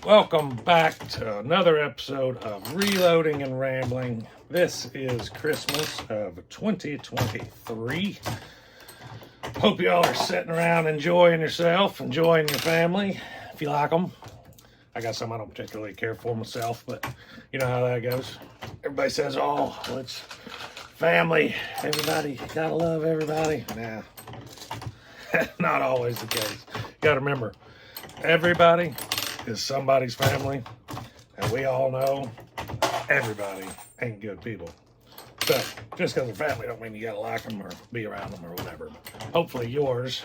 Welcome back to another episode of Reloading and Rambling. This is Christmas of 2023. Hope y'all are sitting around enjoying yourself, enjoying your family, if you like them. I got some I don't particularly care for myself, but you know how that goes. Everybody says, oh, well, it's family, everybody, gotta love everybody. Nah, not always the case. You gotta remember, everybody is somebody's family, and we all know everybody ain't good people. So just because they're family don't mean you gotta like them or be around them or whatever. But hopefully yours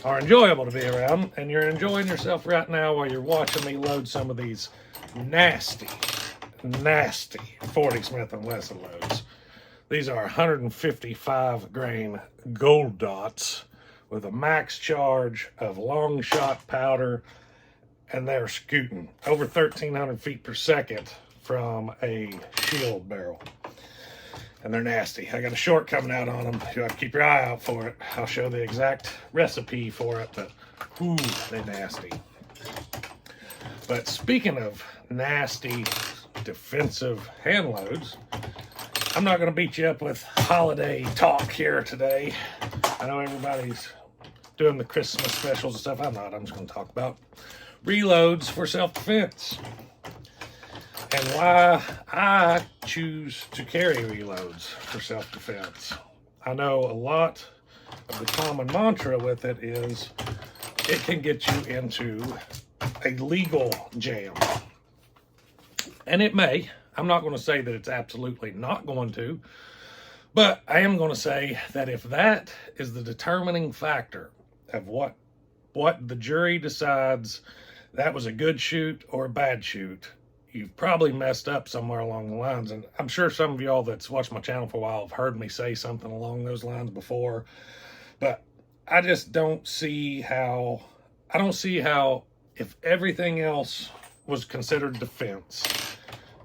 are enjoyable to be around, and you're enjoying yourself right now while you're watching me load some of these nasty 40 Smith & Wesson loads. These are 155 grain gold dots with a max charge of long shot powder, and they're scooting over 1,300 feet per second from a shield barrel. And they're nasty. I got a short coming out on them. You have to keep your eye out for it. I'll show the exact recipe for it, but ooh, they're nasty. But speaking of nasty defensive hand loads, I'm not going to beat you up with holiday talk here today. I know everybody's doing the Christmas specials and stuff. I'm not. I'm just going to talk about reloads for self-defense and why I choose to carry reloads for self-defense. I know a lot of the common mantra with it is it can get you into a legal jam. And it may. I'm not going to say that it's absolutely not going to, but I am going to say that if that is the determining factor of what the jury decides that was a good shoot or a bad shoot, you've probably messed up somewhere along the lines. And I'm sure some of y'all that's watched my channel for a while have heard me say something along those lines before, but I just don't see how, if everything else was considered defense,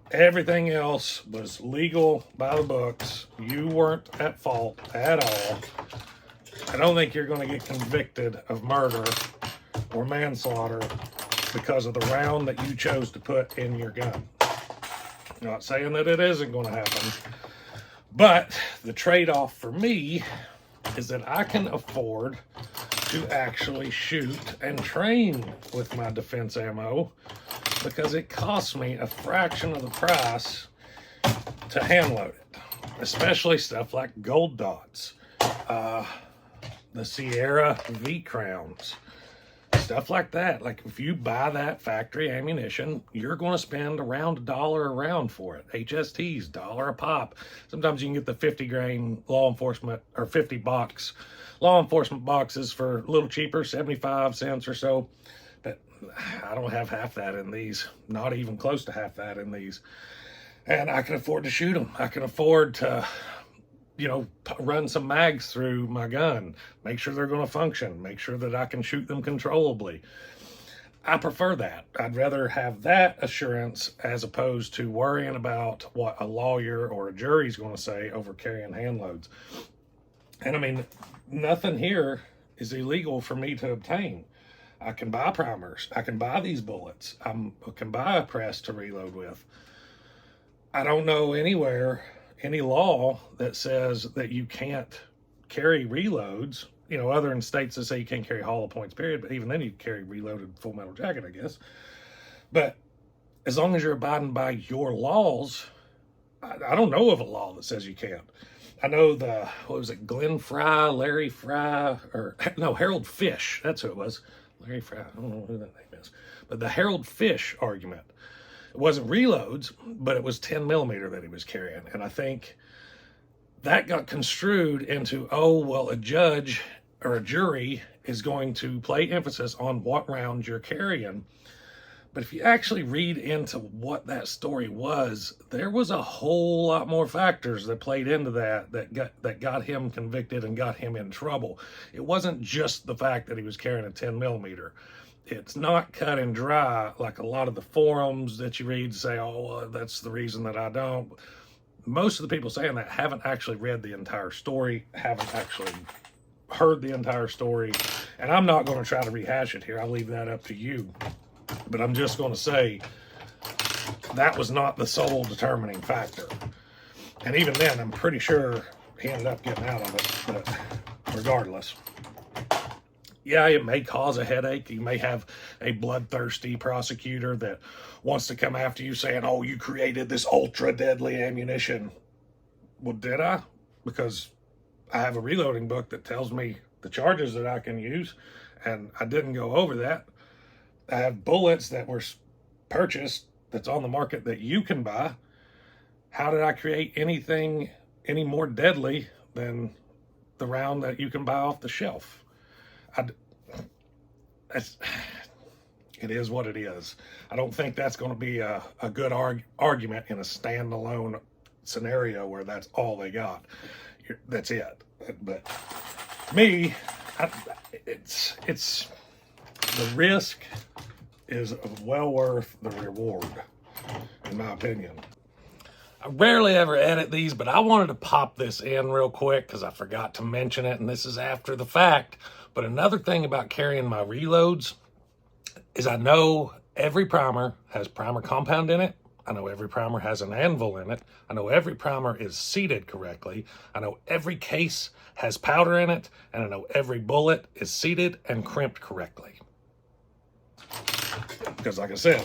everything else was legal by the books, you weren't at fault at all, I don't think you're going to get convicted of murder or manslaughter because of the round that you chose to put in your gun. I'm not saying that it isn't going to happen, but the trade-off for me is that I can afford to actually shoot and train with my defense ammo because it costs me a fraction of the price to hand load it, especially stuff like gold dots, the Sierra V-Crowns, stuff like that. Like if you buy that factory ammunition, you're going to spend around $1 a round for it. HSTs, $1 a pop. Sometimes you can get the 50 grain law enforcement or 50 box law enforcement boxes for a little cheaper, 75 cents or so. But I don't have half that in these, not even close to half that in these. And I can afford to shoot them. I can afford to, run some mags through my gun, make sure they're going to function, make sure that I can shoot them controllably. I prefer that. I'd rather have that assurance as opposed to worrying about what a lawyer or a jury's going to say over carrying hand loads. And I mean, nothing here is illegal for me to obtain. I can buy primers. I can buy these bullets. I can buy a press to reload with. I don't know anywhere, any law that says that you can't carry reloads, other than states that say you can't carry hollow points, period. But even then you carry reloaded full metal jacket, I guess. But as long as you're abiding by your laws, I don't know of a law that says you can't. I know Glenn Fry, Larry Fry, Harold Fish. That's who it was. Larry Fry, I don't know who that name is. But the Harold Fish argument, it wasn't reloads, but it was 10 millimeter that he was carrying. And I think that got construed into, a judge or a jury is going to play emphasis on what rounds you're carrying. But if you actually read into what that story was, there was a whole lot more factors that played into that got him convicted and got him in trouble. It wasn't just the fact that he was carrying a 10 millimeter. It's not cut and dry like a lot of the forums that you read say, that's the reason that I don't. Most of the people saying that haven't actually read the entire story, haven't actually heard the entire story, and I'm not going to try to rehash it here. I'll leave that up to you. But I'm just going to say that was not the sole determining factor. And even then, I'm pretty sure he ended up getting out of it. But regardless, yeah, it may cause a headache. You may have a bloodthirsty prosecutor that wants to come after you saying, oh, you created this ultra deadly ammunition. Well, did I? Because I have a reloading book that tells me the charges that I can use, and I didn't go over that. I have bullets that were purchased that's on the market that you can buy. How did I create anything any more deadly than the round that you can buy off the shelf? It is what it is. I don't think that's going to be a good argument in a standalone scenario where that's all they got. That's it. But me, it's the risk is well worth the reward, in my opinion. I rarely ever edit these, but I wanted to pop this in real quick because I forgot to mention it, and this is after the fact. But another thing about carrying my reloads is I know every primer has primer compound in it. I know every primer has an anvil in it. I know every primer is seated correctly. I know every case has powder in it, and I know every bullet is seated and crimped correctly. Because like I said,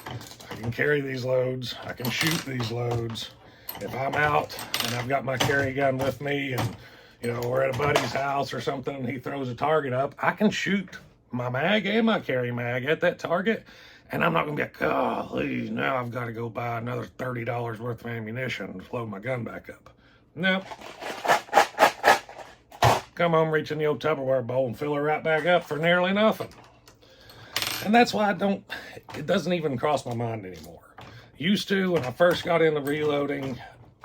I can carry these loads, I can shoot these loads. If I'm out and I've got my carry gun with me and, you know, we're at a buddy's house or something and he throws a target up, I can shoot my mag and my carry mag at that target, and I'm not going to be like, oh, please, now I've got to go buy another $30 worth of ammunition to load my gun back up. No. Come home, reach in the old Tupperware bowl and fill it right back up for nearly nothing. And that's why it doesn't even cross my mind anymore. Used to, when I first got into reloading,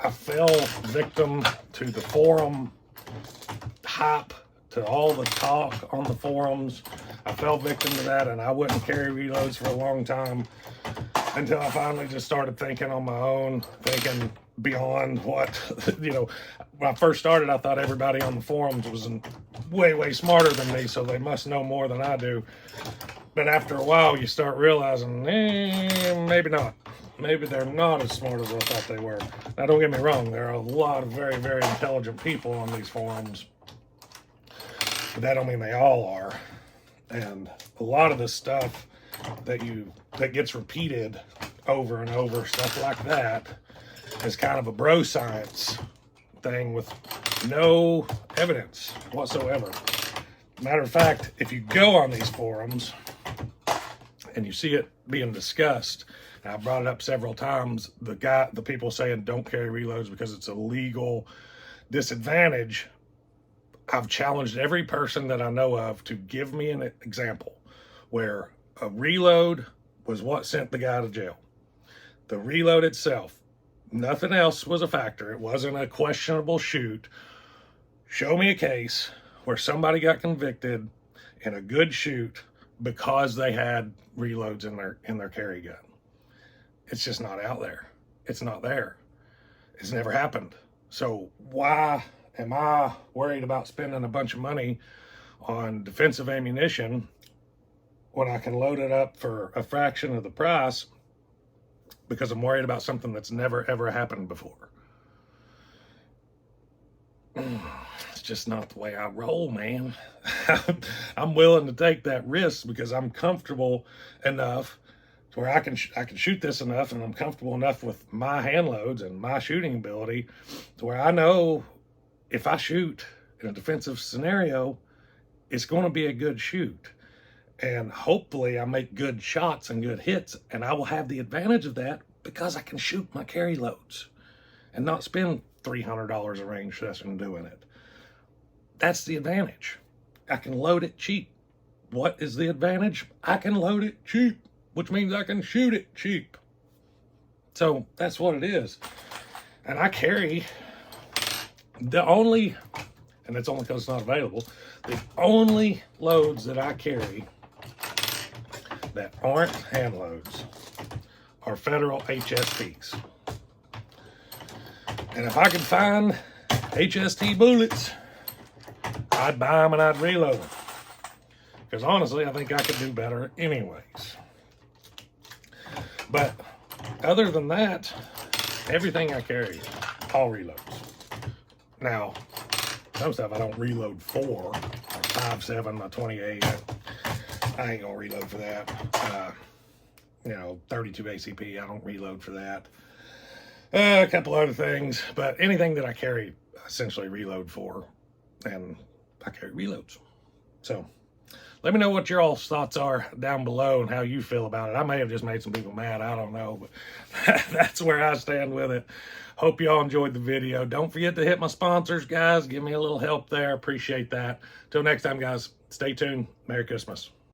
I fell victim to the forum hype, to all the talk on the forums. I fell victim to that, and I wouldn't carry reloads for a long time until I finally just started thinking on my own, thinking beyond what, you know, when I first started, I thought everybody on the forums was way, way smarter than me, so they must know more than I do. But after a while, you start realizing, maybe not. Maybe they're not as smart as I thought they were. Now, don't get me wrong. There are a lot of very, very intelligent people on these forums. But that don't mean they all are. And a lot of the stuff that gets repeated over and over, stuff like that, is kind of a bro science thing with no evidence whatsoever. Matter of fact, if you go on these forums and you see it being discussed, and I brought it up several times, the people saying don't carry reloads because it's a legal disadvantage, I've challenged every person that I know of to give me an example where a reload was what sent the guy to jail. The reload itself, nothing else was a factor. It wasn't a questionable shoot. Show me a case where somebody got convicted in a good shoot because they had reloads in their carry gun. It's just not out there. It's not there. It's never happened. So why am I worried about spending a bunch of money on defensive ammunition when I can load it up for a fraction of the price because I'm worried about something that's never ever happened before? It's just not the way I roll, man. I'm willing to take that risk because I'm comfortable enough to where I can shoot this enough, and I'm comfortable enough with my hand loads and my shooting ability to where I know if I shoot in a defensive scenario, it's going to be a good shoot. And hopefully I make good shots and good hits, and I will have the advantage of that because I can shoot my carry loads and not spend $300 a range session doing it. That's the advantage. I can load it cheap. What is the advantage? I can load it cheap, which means I can shoot it cheap. So that's what it is. And I carry the only, and it's only because it's not available, the only loads that I carry that aren't hand loads are federal HSTs. And if I could find HST bullets, I'd buy them and I'd reload them. Because honestly, I think I could do better anyways. But other than that, everything I carry, all reloads. Now, some stuff I don't reload for, like 5.7, my 28. I ain't gonna reload for that. 32 ACP, I don't reload for that. A couple other things, but anything that I carry, I essentially reload for, and I carry reloads. So let me know what your all's thoughts are down below and how you feel about it. I may have just made some people mad, I don't know, but that's where I stand with it. Hope y'all enjoyed the video. Don't forget to hit my sponsors, guys. Give me a little help there. Appreciate that. Till next time, guys, stay tuned. Merry Christmas.